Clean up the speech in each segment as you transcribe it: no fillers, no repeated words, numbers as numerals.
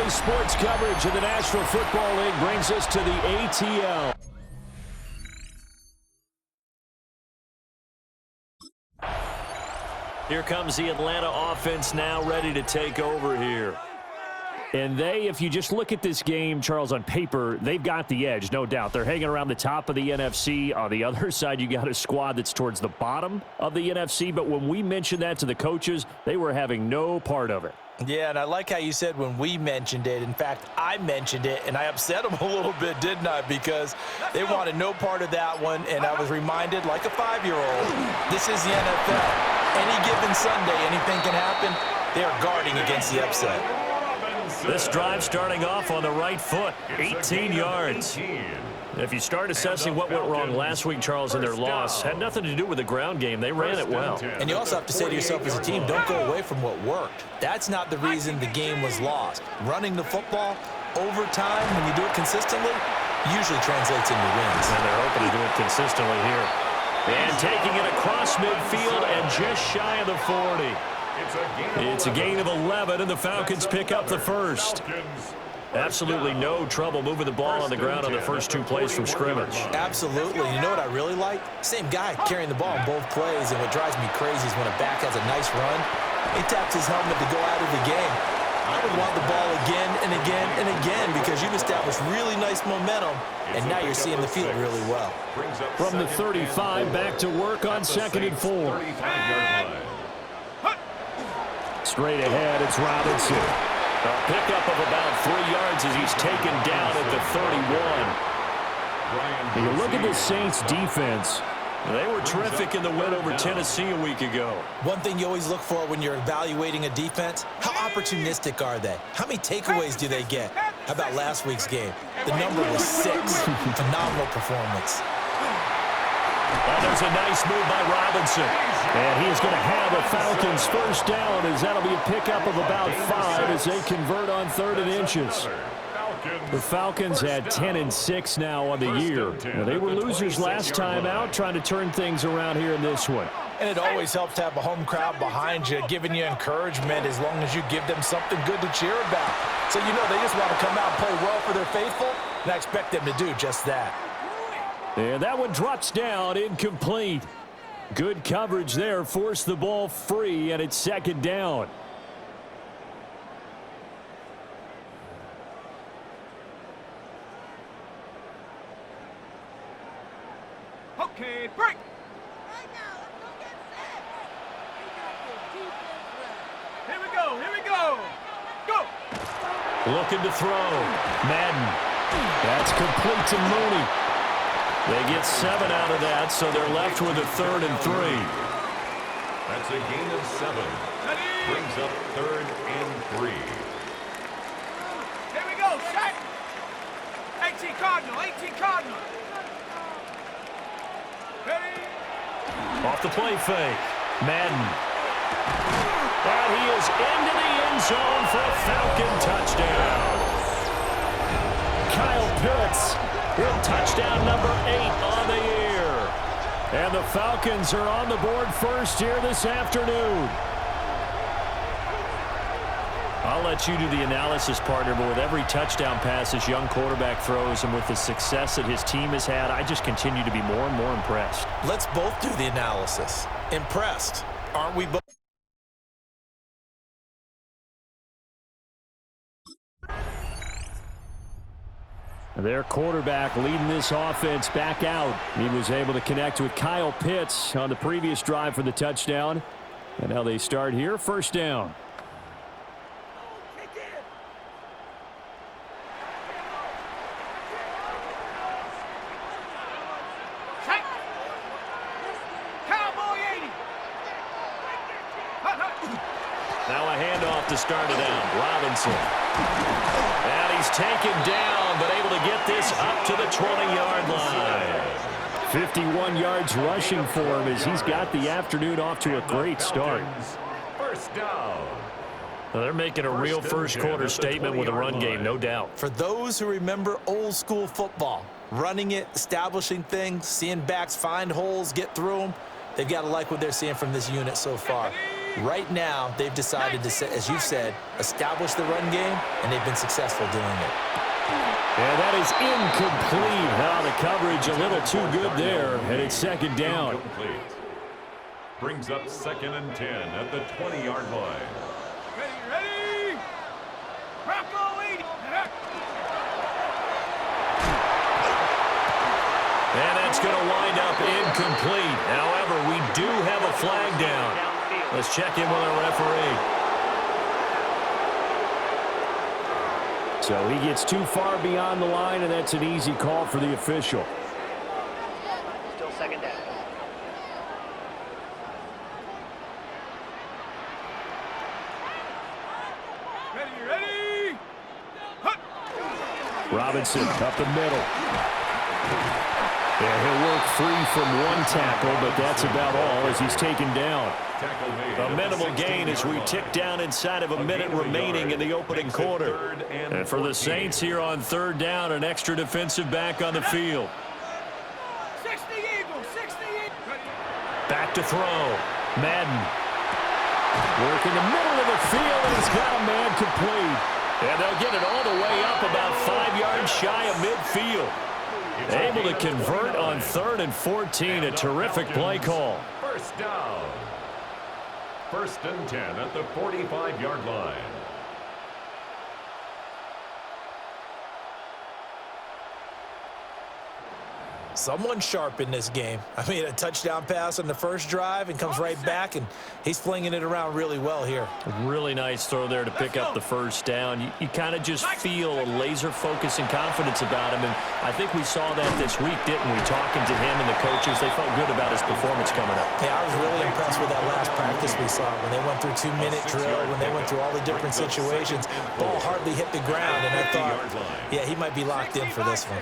Today's sports coverage of the National Football League brings us to the ATL. Here comes the Atlanta offense now ready to take over here. And if you just look at this game, Charles, on paper, they've got the edge, no doubt. They're hanging around the top of the NFC. On the other side, you got a squad that's towards the bottom of the NFC. But when we mentioned that to the coaches, they were having no part of it. Yeah, and I like how you said when we mentioned it. In fact, I mentioned it, and I upset them a little bit, didn't I? Because they wanted no part of that one, and I was reminded, like a 5-year-old, this is the NFL. Any given Sunday, anything can happen. They are guarding against the upset. This drive starting off on the right foot, 18 yards. If you start assessing what went wrong last week, Charles, in their loss, had nothing to do with the ground game. They ran it well. And you also have to say to yourself as a team, don't go away from what worked. That's not the reason the game was lost. Running the football over time, when you do it consistently, usually translates into wins. And they're hoping to do it consistently here. And taking it across midfield and just shy of the 40. It's a gain of 11, and the Falcons pick up the first. Absolutely no trouble moving the ball on the ground on the first 2 plays from scrimmage. Absolutely. You know what I really like? Same guy carrying the ball in both plays, and what drives me crazy is when a back has a nice run, he taps his helmet to go out of the game. I would want the ball again and again and again because you've established really nice momentum, and now you're seeing the field really well. From the 35, back to work on 2nd and 4. Straight ahead, it's Robinson. A pickup of about 3 yards as he's taken down at the 31. You look at the Saints' defense. They were terrific in the win over Tennessee a week ago. One thing you always look for when you're evaluating a defense, how opportunistic are they? How many takeaways do they get? How about last week's game? The number was 6. Phenomenal performance. Oh, there's a nice move by Robinson. And he's going to have a Falcons first down as that'll be a pickup of about 5 as they convert on 3rd and inches. The Falcons had 10-6 now on the year. Now, they were losers last time out, trying to turn things around here in this one. And it always helps to have a home crowd behind you, giving you encouragement as long as you give them something good to cheer about. So you know they just want to come out and play well for their faithful, and I expect them to do just that. And that one drops down, incomplete. Good coverage there, forced the ball free, and it's 2nd down. Okay, break. Here we go, here we go. Go. Looking to throw. Madden. That's complete to Mooney. They get 7 out of that, so they're left with a 3rd and 3. That's a gain of 7. Brings up 3rd and 3. Here we go, set. 18 Cardinal, 18 Cardinal. Ready? Off the play fake. Madden. And he is into the end zone for a Falcon touchdown. Kyle Pitts with touchdown number 8 on the year. And the Falcons are on the board first here this afternoon. I'll let you do the analysis, partner, but with every touchdown pass this young quarterback throws and with the success that his team has had, I just continue to be more and more impressed. Let's both do the analysis. Impressed, aren't we both? Their quarterback leading this offense back out. He was able to connect with Kyle Pitts on the previous drive for the touchdown. And now they start here, first down. Now a handoff to start it out. Robinson. And he's taken down, but able to get this up to the 20-yard line. 51 yards rushing for him as he's got the afternoon off to a great start. First down. Well, they're making a real first-quarter statement with a run game, no doubt. For those who remember old-school football, running it, establishing things, seeing backs find holes, get through them, they've got to like what they're seeing from this unit so far. Right now, they've decided to, as you've said, establish the run game, and they've been successful doing it. And that is incomplete. Now the coverage a little too good there, and it's second down. Incomplete. Brings up 2nd and 10 at the 20-yard line. Ready? Bronco 80. And that's going to wind up incomplete. However, we do have a flag down. Let's check in with our referee. So he gets too far beyond the line, and that's an easy call for the official. Still second down. Ready? Robinson up the middle. Yeah, he'll work free from one tackle, but that's about all as he's taken down. A minimal gain as we tick down inside of a minute remaining in the opening quarter. And for the Saints here on 3rd down, an extra defensive back on the field. 60 Eagles, 60 Eagles. Back to throw. Madden. Work in the middle of the field, and he's got a man complete. And they'll get it all the way up about 5 yards shy of midfield. Able to convert on 3rd and 14. A terrific play call. First down. 1st and 10 at the 45-yard line. Someone sharp in this game. I mean, a touchdown pass on the first drive and comes right back, and he's flinging it around really well here. Really nice throw there to pick up the first down. You kind of just feel a laser focus and confidence about him, and I think we saw that this week, didn't we? Talking to him and the coaches, they felt good about his performance coming up. Yeah, I was really impressed with that last practice we saw when they went through 2-minute drill, when they went through all the different situations. Ball hardly hit the ground, and I thought, yeah, he might be locked in for this one.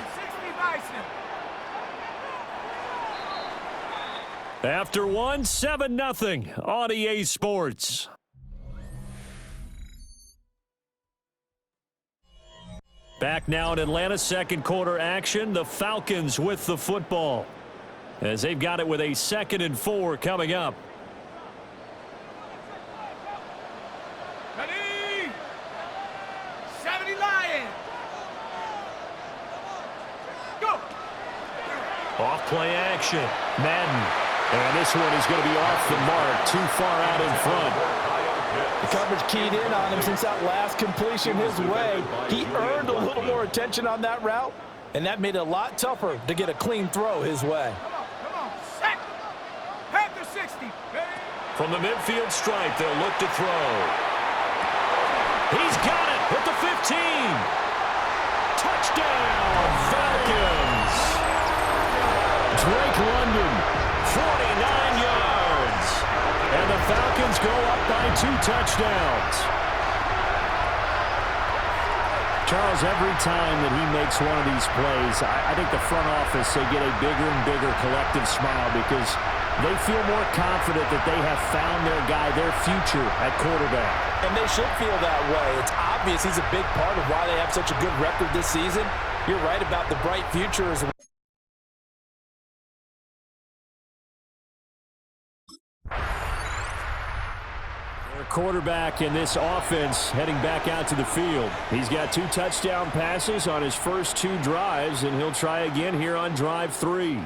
After one, 7-0 on EA Sports. Back now in Atlanta, second quarter action. The Falcons with the football as they've got it with a 2nd and 4 coming up. Ready? 70 Lions. Go. Off play action. Madden. And this one is going to be off the mark, too far out in front. The coverage keyed in on him since that last completion his way. He earned a little more attention on that route, and that made it a lot tougher to get a clean throw his way. Come on, set. Panther 60. Ready? From the midfield stripe, they'll look to throw. He's got it at the 15. Touchdown, Falcons. Drake London. 49 yards. And the Falcons go up by 2 touchdowns. Charles, every time that he makes one of these plays, I think the front office, they get a bigger and bigger collective smile because they feel more confident that they have found their guy, their future at quarterback. And they should feel that way. It's obvious he's a big part of why they have such a good record this season. You're right about the bright future as well. Quarterback in this offense heading back out to the field. He's got 2 touchdown passes on his first 2 drives, and he'll try again here on drive 3.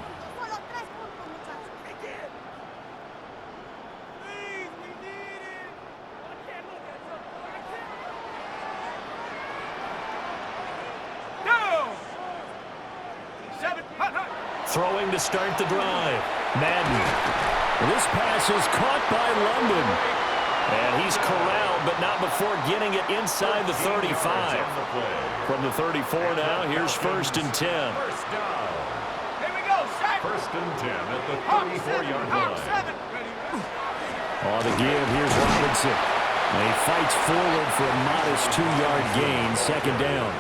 Throwing to start the drive. Madden. This pass is caught by London. And he's corralled, but not before getting it inside the 35. From the 34 now, here's 1st and 10. Here we go, set. 1st and 10 at the 34-yard line. On the give, here's Robinson. And he fights forward for a modest 2-yard gain, 2nd down.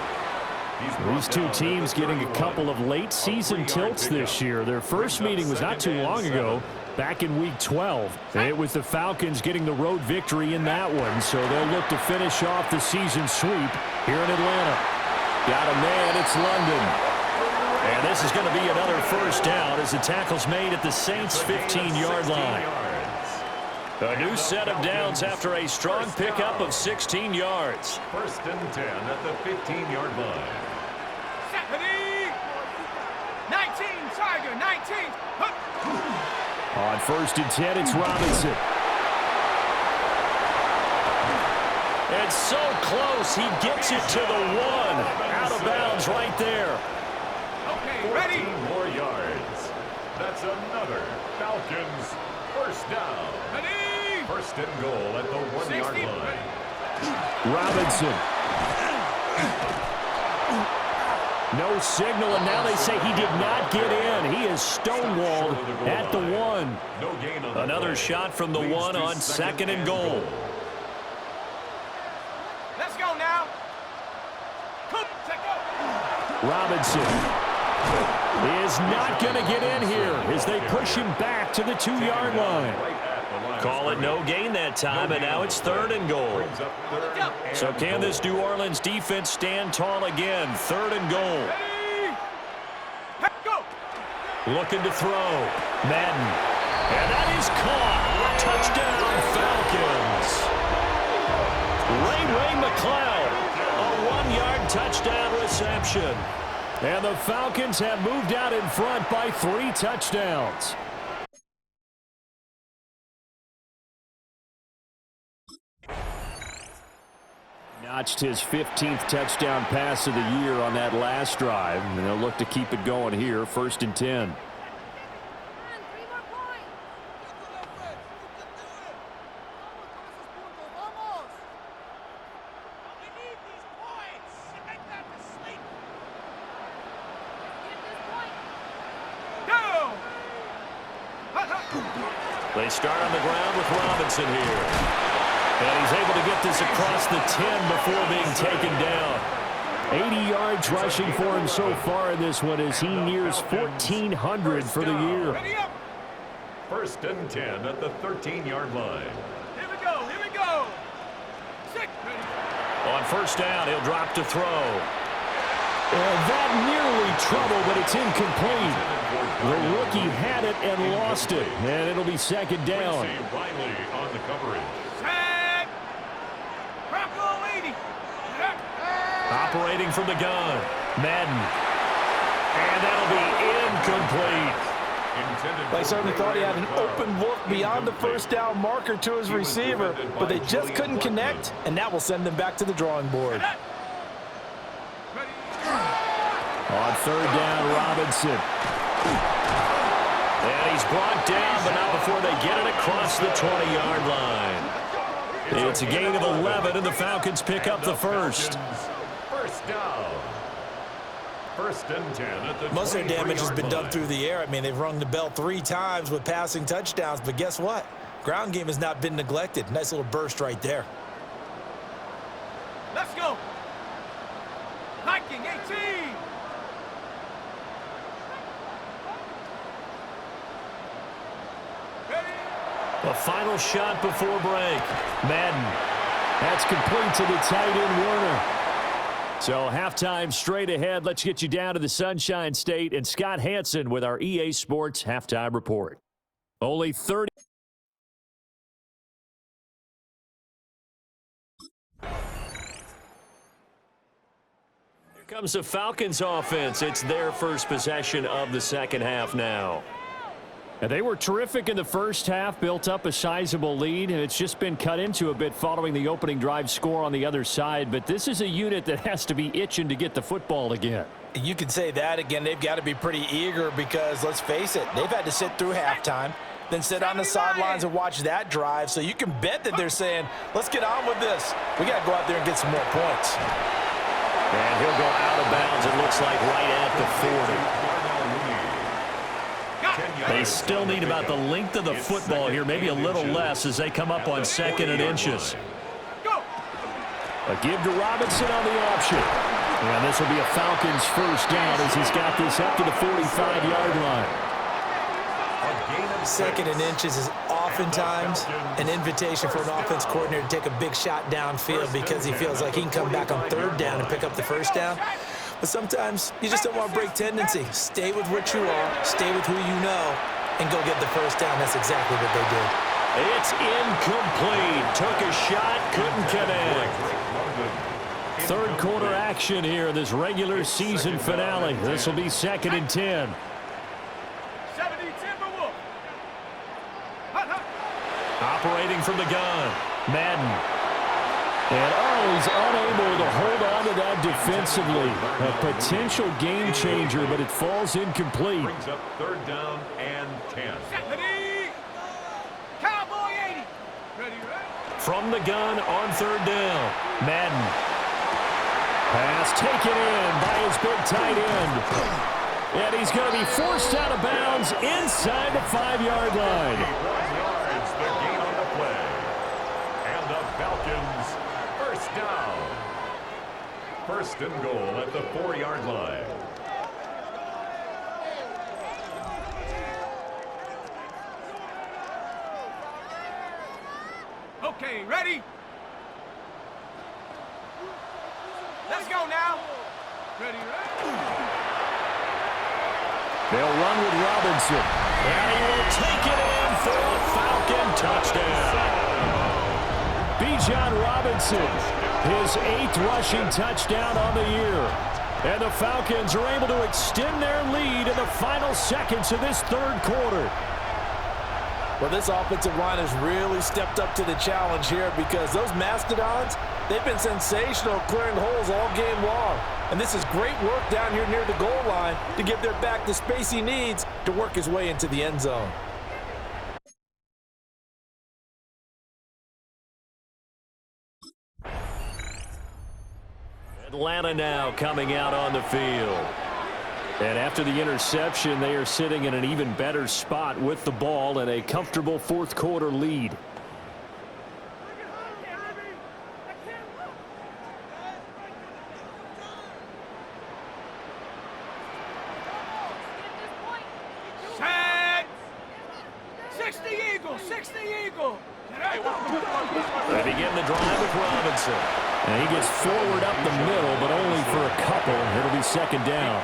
These two teams getting a couple of late-season tilts this year. Their first meeting was not too long ago, back in Week 12. It was the Falcons getting the road victory in that one, so they'll look to finish off the season sweep here in Atlanta. Got a man, it's London. And this is going to be another first down as the tackle's made at the Saints' 15-yard line. A new set of downs after a strong pickup of 16 yards. First and 10 at the 15-yard line. Set, ready. 19, Tiger, 19. Hup. On first and 10, it's Robinson. It's so close, he gets it to the 1. Out of bounds right there. Okay, ready. 14 more yards. That's another Falcons first down. Ready. First and goal at the 1-yard line. Robinson. No signal, and now they say he did not get in. He is stonewalled at the 1. No gain on the Another play. shot from the Leads 1 to on second and goal. Let's go now. Come, take go. Robinson is not going to get in here as they push him back to the 2-yard line. Call it no gain that time, and now it's third and goal. So can this New Orleans defense stand tall again? Third and goal. Ready. Hey, go. Looking to throw. Madden. And that is caught. Touchdown, Falcons. Ray McLeod. A 1-yard touchdown reception. And the Falcons have moved out in front by 3 touchdowns. Notched his 15th touchdown pass of the year on that last drive, and they'll look to keep it going here, first and 10. They start on the ground with Robinson here. And he's able to get this across the 10 before being taken down. 80 yards rushing for him so far in this one as he nears 1,400 for the year. First and 10 at the 13-yard line. Here we go, here we go. 6, ready. On first down, he'll drop to throw. And that nearly trouble, but it's incomplete. The rookie had it and lost it, and it'll be second down. Riley on the coverage. Set. Bronco 80. Operating from the gun, Madden. And that'll be incomplete. They certainly thought he had an open look beyond the first down marker to his receiver, but they just couldn't connect, and that will send them back to the drawing board. On third down, Robinson. And he's brought down, but not before they get it across the 20-yard line. It's a gain of 11, and the Falcons pick up the first. First down. First and 10 at the Most of their damage has been done line. through the air. I mean, they've rung the bell 3 times with passing touchdowns, but guess what? Ground game has not been neglected. Nice little burst right there. Let's go. Hiking 18. A final shot before break. Madden. That's complete to the tight end, Warner. So halftime straight ahead. Let's get you down to the Sunshine State and Scott Hansen with our EA Sports halftime report. Only 30. Here comes the Falcons offense. It's their first possession of the second half now. And they were terrific in the first half, built up a sizable lead, and it's just been cut into a bit following the opening drive score on the other side. But this is a unit that has to be itching to get the football again. You can say that again. They've got to be pretty eager because, let's face it, they've had to sit through halftime, then sit on the sidelines and watch that drive. So you can bet that they're saying, let's get on with this. We got to go out there and get some more points. And he'll go out of bounds, it looks like, right at the 40. They still need about the length of the football here, maybe a little less as they come up on second and inches. A give to Robinson on the option. And this will be a Falcons first down as he's got this up to the 45-yard line. Second and inches is oftentimes an invitation for an offense coordinator to take a big shot downfield because he feels like he can come back on third down and pick up the first down. But sometimes you just don't want to break tendency. Stay with what you are, stay with who you know, and go get the first down. That's exactly what they did. It's incomplete. Took a shot, couldn't connect. Third quarter action here, this regular season finale. This will be 2nd and 10. 70 Timberwolf. Operating from the gun, Madden. And he's unable to hold on to that defensively. A potential game changer, but it falls incomplete. Brings up 3rd down and 10. Ready. Cowboy 80. Ready. From the gun on 3rd down, Madden. Pass taken in by his big tight end. And he's going to be forced out of bounds inside the 5-yard line. 81 yards, the gain on the play. And the Falcons, 1st down. 1st and goal at the 4-yard line. Okay, ready? Let's go now. Ready. They'll run with Robinson. And he will take it in for a Falcon touchdown. Bijan Robinson, his 8th rushing touchdown on the year. And the Falcons are able to extend their lead in the final seconds of this 3rd quarter. Well, this offensive line has really stepped up to the challenge here because those Mastodons, they've been sensational clearing holes all game long. And this is great work down here near the goal line to give their back the space he needs to work his way into the end zone. Atlanta now coming out on the field. And after the interception, they are sitting in an even better spot with the ball and a comfortable 4th quarter lead. Set. 60 Eagle. 60 Eagle. They begin the drive with Robinson. And he gets forward up the middle, but only for a couple. It'll be 2nd down.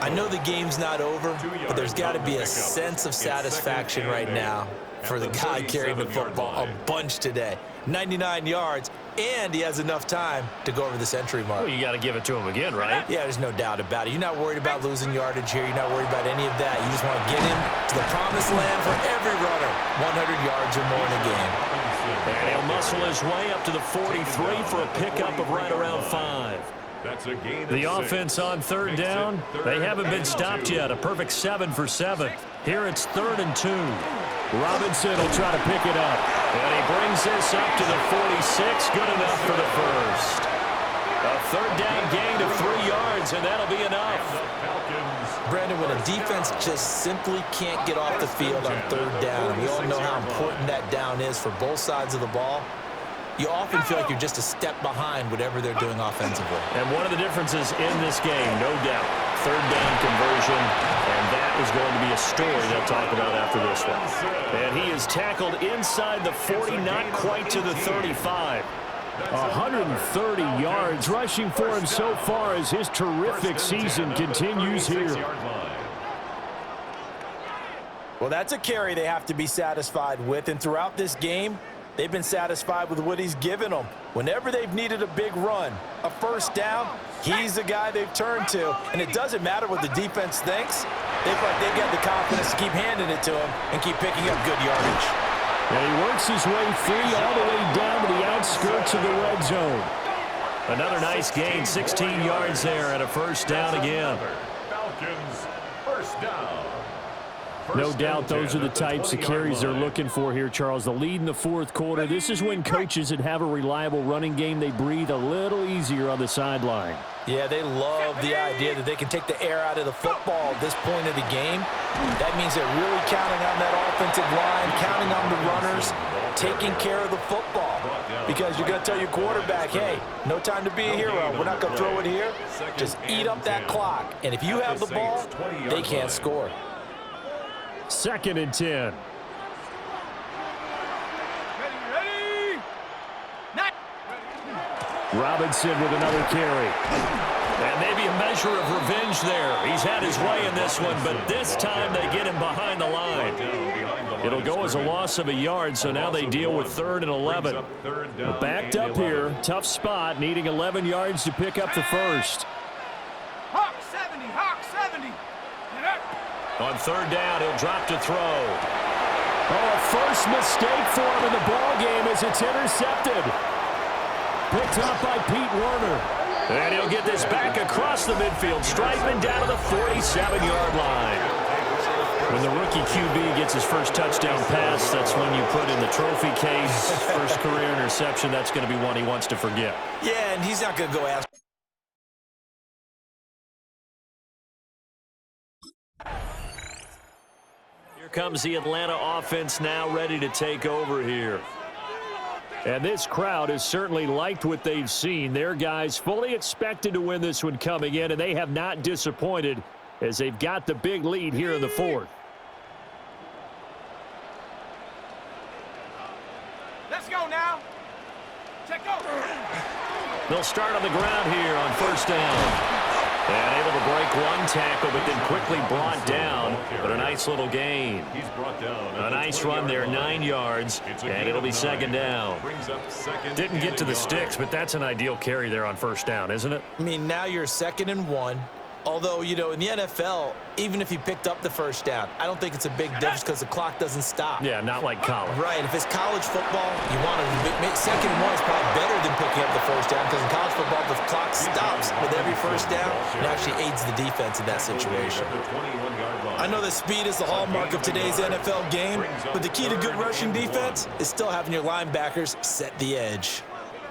I know the game's not over, but there's got to be a sense of satisfaction right now for the guy carrying the football a bunch today. 99 yards, and he has enough time to go over the century mark. Well, you got to give it to him again, right? Yeah, there's no doubt about it. You're not worried about losing yardage here. You're not worried about any of that. You just want to get him to the promised land for every runner, 100 yards or more in a game. And he'll muscle his way up to the 43 for a pickup of right around 5. That's a gain of The 6. offense on 3rd down, they haven't been stopped yet. A perfect 7 for 7. Here it's 3rd and 2. Robinson will try to pick it up. And he brings this up to the 46. Good enough for the first. A 3rd down gain of 3 yards, and that'll be enough. Brandon, when a defense just simply can't get off the field on 3rd down, and we all know how important that down is for both sides of the ball, you often feel like you're just a step behind whatever they're doing offensively. And one of the differences in this game, no doubt, 3rd down conversion, and that is going to be a story they'll talk about after this one. And he is tackled inside the 40, not quite to the 35. 130 yards rushing for him so far as his terrific season continues here. Well, that's a carry they have to be satisfied with, and throughout this game, they've been satisfied with what he's given them. Whenever they've needed a big run, a 1st down, he's the guy they've turned to. And it doesn't matter what the defense thinks. They feel like they've got the confidence to keep handing it to him and keep picking up good yardage. And he works his way free all the way down to the outskirts of the red zone. Another nice gain, 16 yards there, and a 1st down again. Falcons, 1st down. No doubt those are the types of carries they're looking for here, Charles. The lead in the 4th quarter. This is when coaches that have a reliable running game, they breathe a little easier on the sideline. Yeah, they love the idea that they can take the air out of the football at this point of the game. That means they're really counting on that offensive line, counting on the runners, taking care of the football. Because you're going to tell your quarterback, hey, no time to be a hero. We're not going to throw it here. Just eat up that clock. And if you have the ball, they can't score. 2nd and 10. Ready. Robinson with another carry. And maybe a measure of revenge there. He's had his way in this one, but this time they get him behind the line. It'll go as a loss of a yard, so now they deal with 3rd and 11. Backed up here, tough spot, needing 11 yards to pick up the first. Hawk 70, Hawk 70. Get up. On 3rd down, he'll drop to throw. Oh, first mistake for him in the ball game as it's intercepted. Picked up by Pete Werner. And he'll get this back across the midfield, striping down to the 47-yard line. When the rookie QB gets his first touchdown pass, that's when you put in the trophy case. First career interception, that's going to be one he wants to forget. Yeah, and he's not going to go ask. Here comes the Atlanta offense now ready to take over here. And this crowd has certainly liked what they've seen. Their guys fully expected to win this one coming in, and they have not disappointed as they've got the big lead here in the 4th. Let's go now. Check over. They'll start on the ground here on 1st down. And able to break one tackle, but then quickly brought down. But a nice little gain. A nice run there, 9 yards, and it'll be 2nd down. Didn't get to the sticks, but that's an ideal carry there on 1st down, isn't it? I mean, now you're 2nd and 1. Although, you know, in the NFL, even if you picked up the first down, I don't think it's a big difference because the clock doesn't stop. Yeah, not like college. Right. If it's college football, you want to make 2nd and 1 is probably better than picking up the first down because in college football, the clock stops with every first down. It actually aids the defense in that situation. I know that speed is the hallmark of today's NFL game, but the key to good rushing defense is still having your linebackers set the edge.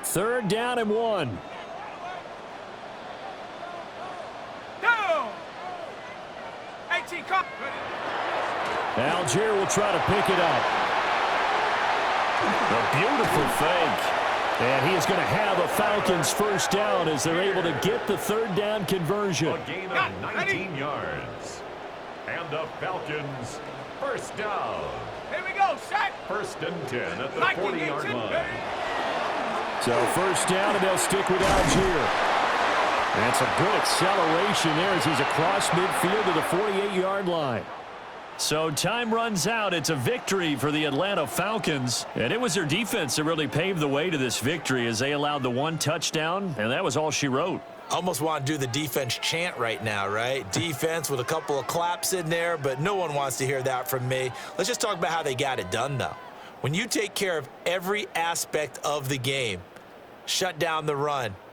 3rd down and 1. Algier will try to pick it up. A beautiful fake. And he is going to have a Falcons first down as they're able to get the 3rd down conversion. A gain of 19 yards. And the Falcons first down. Here we go, set. 1st and 10 at the 40-yard line. So 1st down, and they'll stick with Algier. That's a good acceleration there as he's across midfield to the 48-yard line. So time runs out. It's a victory for the Atlanta Falcons. And it was their defense that really paved the way to this victory as they allowed the 1 touchdown, and that was all she wrote. Almost want to do the defense chant right now, right? Defense with a couple of claps in there, but no one wants to hear that from me. Let's just talk about how they got it done, though. When you take care of every aspect of the game, shut down the run,